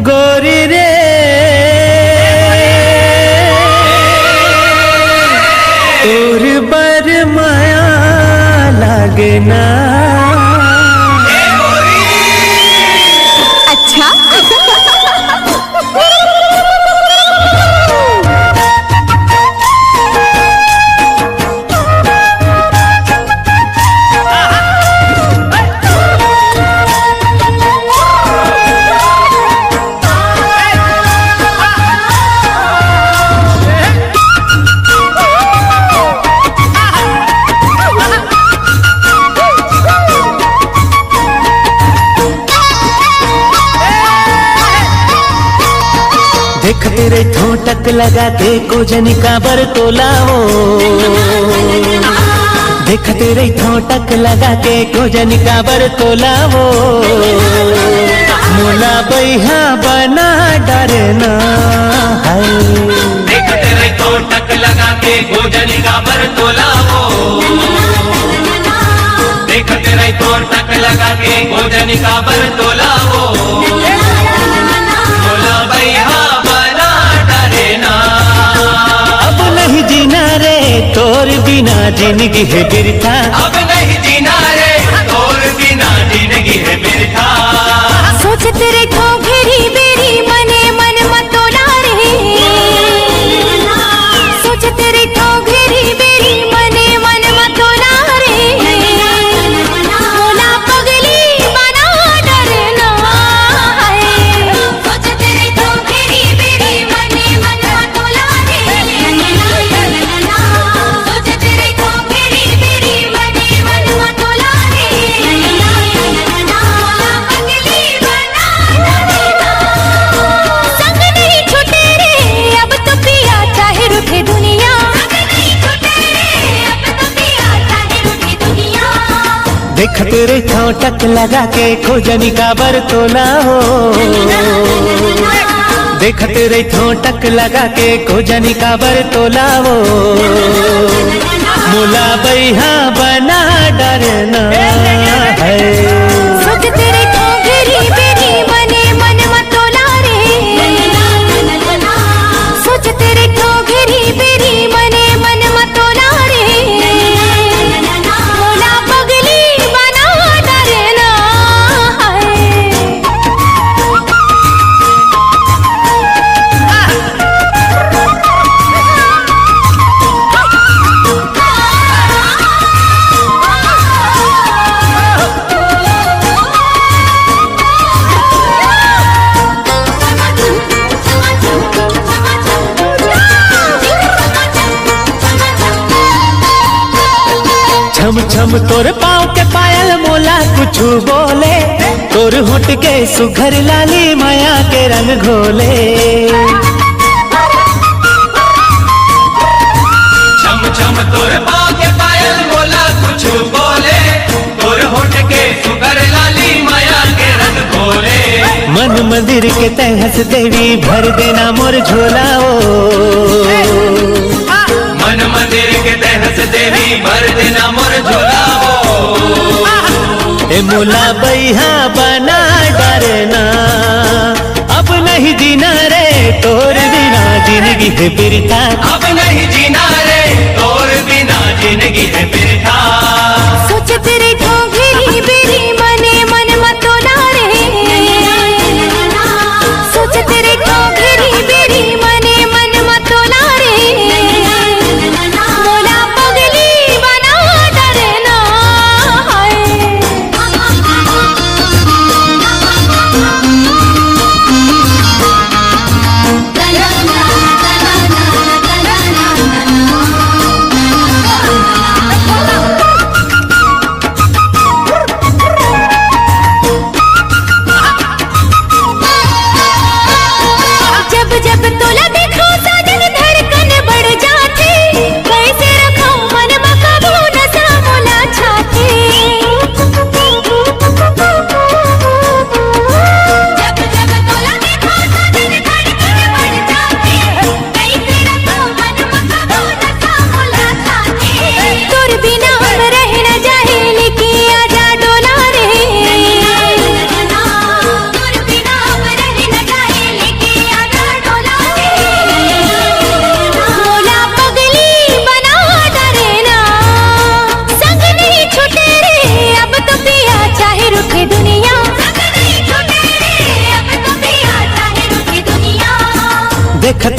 गोरी रे तोर बर माया लागे ना। अच्छा देख तेरे ठोटक लगा के कोजनी का बर तोलाओ। देख तेरे ठोटक लगा के कोजनी का बर तोलाओ। मोला बैहा बना डरना है। देख तेरे ठोटक लगा के कोजनी का बर तोलाओ। देख तेरे ठोटक लगा के कोजनी का बर तोलाओ। मोला बैहा अब नहीं जीना रे तोर बिना जिंदगी है बिरथा। अब नहीं जीना रे तोर बिना जिंदगी है बिरथा। सोच तेरे को घेरी बेरी मने मन मतोला रे। सोच तेरे को घेरी बेरी मने मन मतोला रे। मोला पगली बना डरना है। सोच तेरे को घेरी बेरी मने मन मतोला रे। सोच तेरे को घेरी बेरी मने मन मतोला रे। मोला पगली बना डरना। संग नहीं छूटे रे अब तो पिया चाहे रूठे दुनिया। संग नहीं छूटे रे अब तो पिया चाहे रूठे दुनिया। देख तेरे ठोटक लगा के खोजनी का बर तोलाओ। देख तेरे ठोटक लगा के खोजनी का बर तोलाओ। मोला बैहा बना डरना है। सोच तेरे को घेरी बेरी मने मन मतोला रे। सोच तेरे को घेरी बेरी मने मन मतोला रे। मोला पगली बना डरना है। छम छम तोर पाँव के पायल मोला कुछ बोले। तोर होठ के सुघर लाली माया के रंग घोले। छम छम तोर पाँव के पायल मोला कुछ बोले। तोर होठ के सुगर लाली माया के रंग घोले। मन मंदिर के तहस देवी भर देना मोर झोलाओ। मन मंदिर के तहस देवी भर देना मोर झोलाओ। ए मोला बैहा बना डरना। अब नहीं जीना रे तोर बिना जिंदगी है बिरथा। अब नहीं जीना रे तोर बिना जिंदगी है बिरथा। सोच तेरे को घेरी बेरी मने मन मतोला रे। सोच तेरे को घेरी बेरी मने मन मतोला रे। मोला पगली बना डरना है।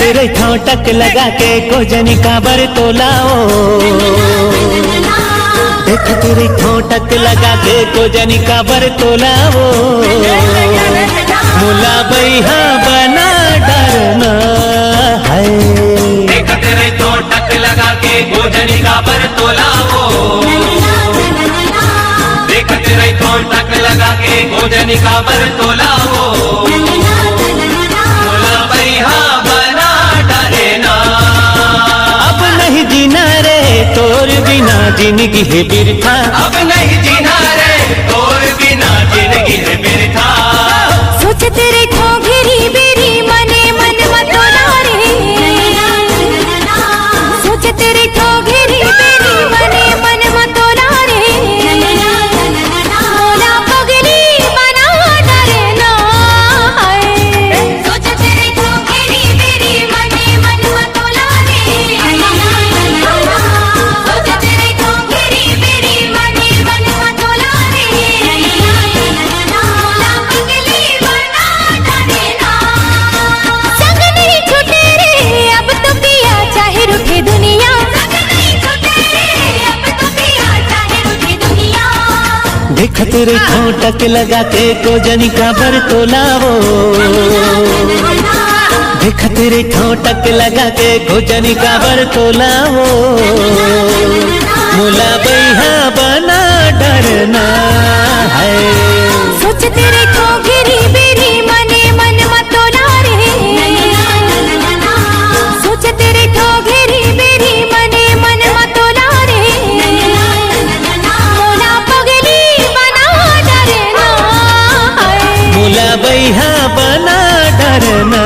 तेरे ठोटक लगा के कोजनी काबर तोलाओ, देख तेरे ठोटक लगा के कोजनी काबर तोलाओ, मुला बैहा बना डरना है। देख तेरे ठोटक लगा के कोजनी काबर तोलाओ, देख तेरे ठोटक लगा के कोजनी काबर तोलाओ, मुला बैहा बना डरना। अब नहीं जीना रे तोर बिना जिंदगी है बिरथा, अब नहीं जीना रे तोर बिना जिंदगी है बिरथा। सोच तेरे घोघरी बेरी मने मन मतोला रे, सोच तेरे घोघरी बेरी मने मन मतोला रे, मोला पगली बना डरना है। सोच तेरे घोघरी बेरी मने मन मतोला रे, सोच तेरे घोघरी बेरी मने मन मतोला रे, मोला पगली बना डरना। संग नहीं छूटे रे अब तो पिया चाहे रूठे दुनिया, संग नहीं छूटे रे अब तो पिया चाहे रूठे दुनिया। देख तेरे ठोटक लगा के कोजनी काबर तोलाओ, देख तेरे ठोटक लगा के कोजनी काबर तोलाओ, मुला बैहा बना डरना है। सोच तेरे घोघरी बेरी मने मन मतोला रे, सोच तेरे घोघरी बेरी मने मन मतोला रे, मोला पगली बना डरना है। मुला बैहा बना डरना